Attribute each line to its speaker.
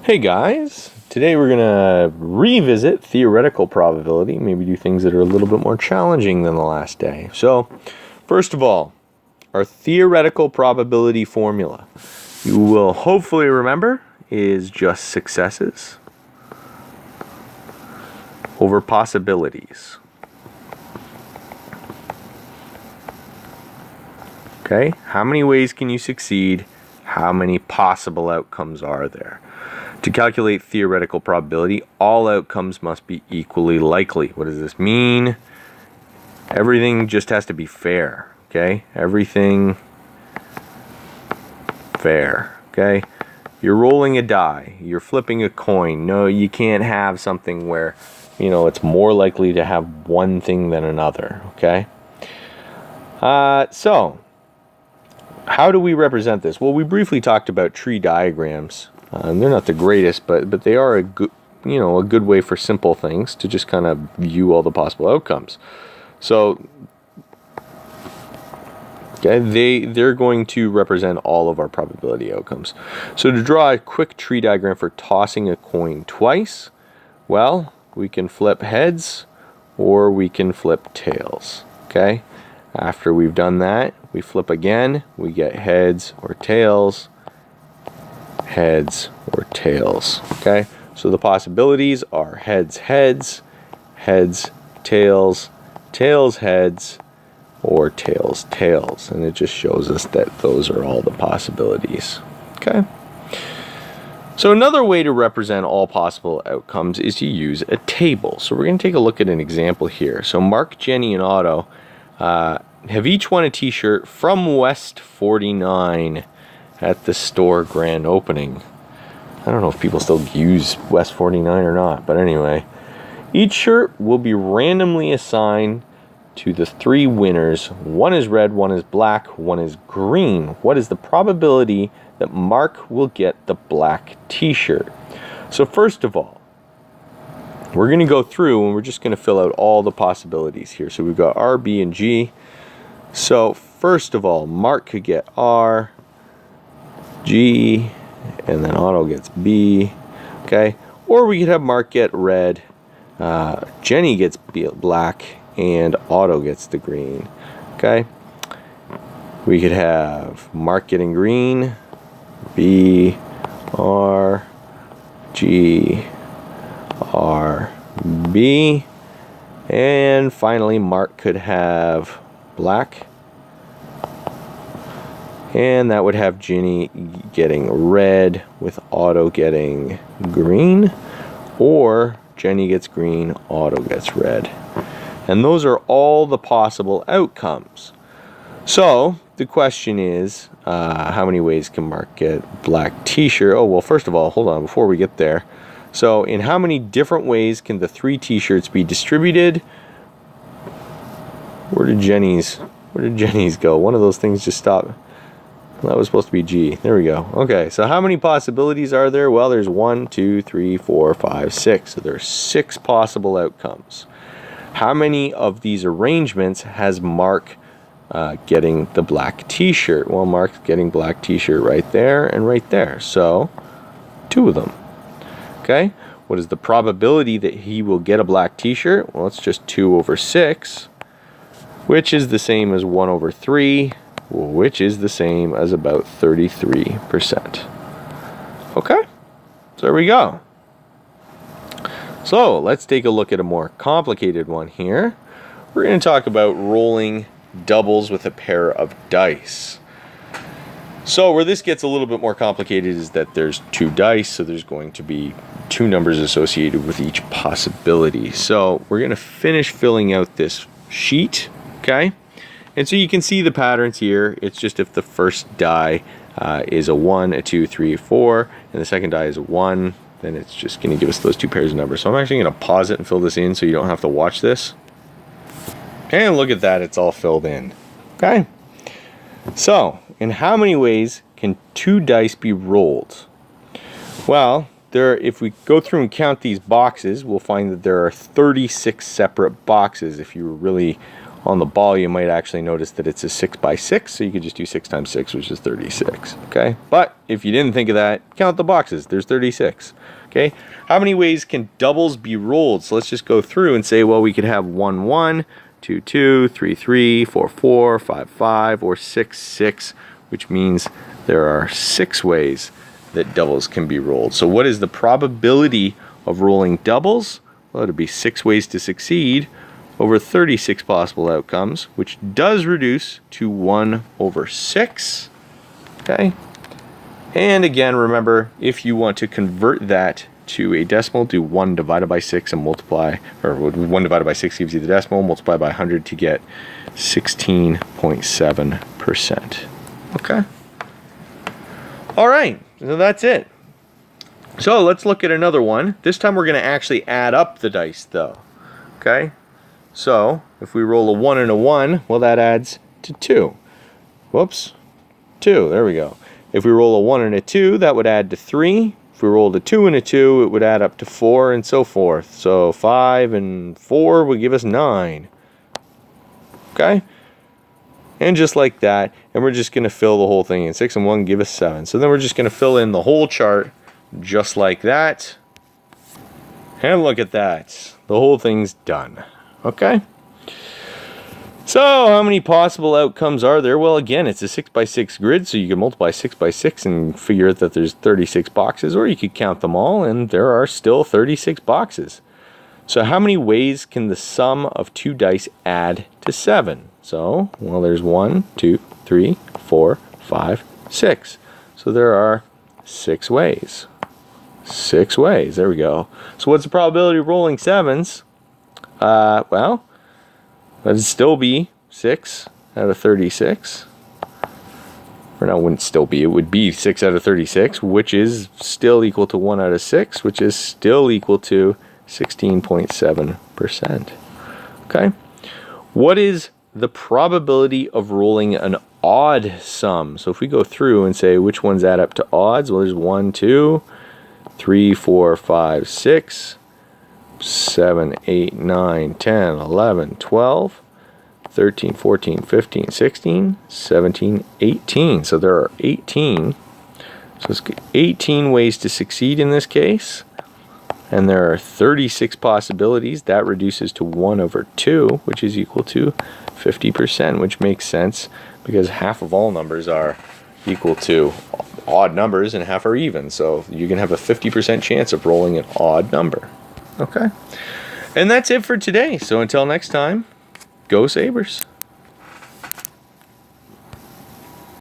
Speaker 1: Hey guys, today we're going to revisit theoretical probability, maybe do things that are a little bit more challenging than the last day. So, first of all, our theoretical probability formula, you will hopefully remember, is just successes over possibilities. Okay, how many ways can you succeed? How many possible outcomes are there? To calculate theoretical probability, all outcomes must be equally likely. What does this mean? Everything just has to be fair, okay? Everything fair, okay? You're rolling a die, you're flipping a coin. No, you can't have something where, it's more likely to have one thing than another, okay? So, how do we represent this? Well, we briefly talked about tree diagrams. They're not the greatest, but they are a good, a good way for simple things to just kind of view all the possible outcomes. So, okay, they're going to represent all of our probability outcomes. So to draw a quick tree diagram for tossing a coin twice, well, we can flip heads or we can flip tails. Okay, after we've done that, we flip again. We get heads or tails. Heads or tails. Okay, so the possibilities are heads, heads, heads, tails, tails, heads, or tails, tails, and it just shows us that those are all the possibilities. Okay, so another way to represent all possible outcomes is to use a table. So we're going to take a look at an example here. So Mark, Jenny, and Otto have each won a t-shirt from West 49 at the store grand opening. I don't know if people still use West 49 or not, but anyway. Each shirt will be randomly assigned to the three winners. One is red, one is black, one is green. What is the probability that Mark will get the black t-shirt? So first of all, we're going to go through and we're just going to fill out all the possibilities here. So we've got R, B, and G. So first of all, Mark could get R, G, and then Otto gets B, okay? Or we could have Mark get red, Jenny gets black, and Otto gets the green, okay? We could have Mark getting green, B, R, G, R, B, and finally Mark could have black, and that would have Jenny getting red with Otto getting green, or Jenny gets green, Otto gets red. And those are all the possible outcomes. So the question is, how many ways can Mark get black t-shirt? Oh, well, first of all, hold on, before we get there. So in how many different ways can the three t-shirts be distributed? Where did Jenny's go? One of those things just stopped. That was supposed to be G. There we go. Okay, so how many possibilities are there? Well, there's 1, 2, 3, 4, 5, 6. So there's 6 possible outcomes. How many of these arrangements has Mark getting the black t-shirt? Well, Mark's getting black t-shirt right there and right there. So 2 of them. Okay, what is the probability that he will get a black t-shirt? Well, it's just 2 over 6, which is the same as 1 over 3. Which is the same as about 33%. Okay, so there we go. So let's take a look at a more complicated one here. We're going to talk about rolling doubles with a pair of dice. So where this gets a little bit more complicated is that there's 2 dice, so there's going to be 2 numbers associated with each possibility. So we're going to finish filling out this sheet, okay? And so you can see the patterns here. It's just if the first die is a 1, a 2, 3, 4, and the second die is a 1, then it's just going to give us those 2 pairs of numbers. So I'm actually going to pause it and fill this in so you don't have to watch this. And look at that, it's all filled in. Okay. So, in how many ways can 2 dice be rolled? Well, if we go through and count these boxes, we'll find that there are 36 separate boxes if you really on the ball, you might actually notice that it's a 6 by 6, so you could just do 6 times 6, which is 36. Okay, but if you didn't think of that, count the boxes. There's 36. Okay, how many ways can doubles be rolled? So let's just go through and say, well, we could have 1 1, 2 2, 3 3, 4 4, 5 5, or 6 6, which means there are 6 ways that doubles can be rolled. So what is the probability of rolling doubles? Well, it would be 6 ways to succeed over 36 possible outcomes, which does reduce to 1 over 6. Okay? And again, remember, if you want to convert that to a decimal, do 1 divided by 6 and multiply, or 1 divided by 6 gives you the decimal, multiply by 100 to get 16.7%. Okay? All right, so that's it. So let's look at another one. This time we're going to actually add up the dice, though. Okay? So if we roll a 1 and a 1, well, that adds to 2. Whoops. 2. There we go. If we roll a 1 and a 2, that would add to 3. If we rolled a 2 and a 2, it would add up to 4, and so forth. So 5 and 4 would give us 9. Okay? And just like that, and we're just going to fill the whole thing in. 6 and 1 give us 7. So then we're just going to fill in the whole chart just like that. And look at that. The whole thing's done. Okay? So how many possible outcomes are there? Well, again, it's a 6 by 6 grid, so you can multiply 6 by 6 and figure out that there's 36 boxes, or you could count them all, and there are still 36 boxes. So how many ways can the sum of 2 dice add to 7? So, well, there's 1, 2, 3, 4, 5, 6. So there are 6 ways. 6 ways. There we go. So what's the probability of rolling 7s? Well, that'd still be 6 out of 36. Or no, it wouldn't still be. It would be 6 out of 36, which is still equal to 1 out of 6, which is still equal to 16.7%. Okay? What is the probability of rolling an odd sum? So if we go through and say which ones add up to odds, well, there's 1, 2, 3, 4, 5, 6, 7, 8, 9, 10, 11, 12, 13, 14, 15, 16, 17, 18. So there are 18. So it's 18 ways to succeed in this case. And there are 36 possibilities. That reduces to 1 over 2, which is equal to 50%, which makes sense because half of all numbers are equal to odd numbers and half are even. So you can have a 50% chance of rolling an odd number. Okay? And that's it for today. So until next time, go Sabres.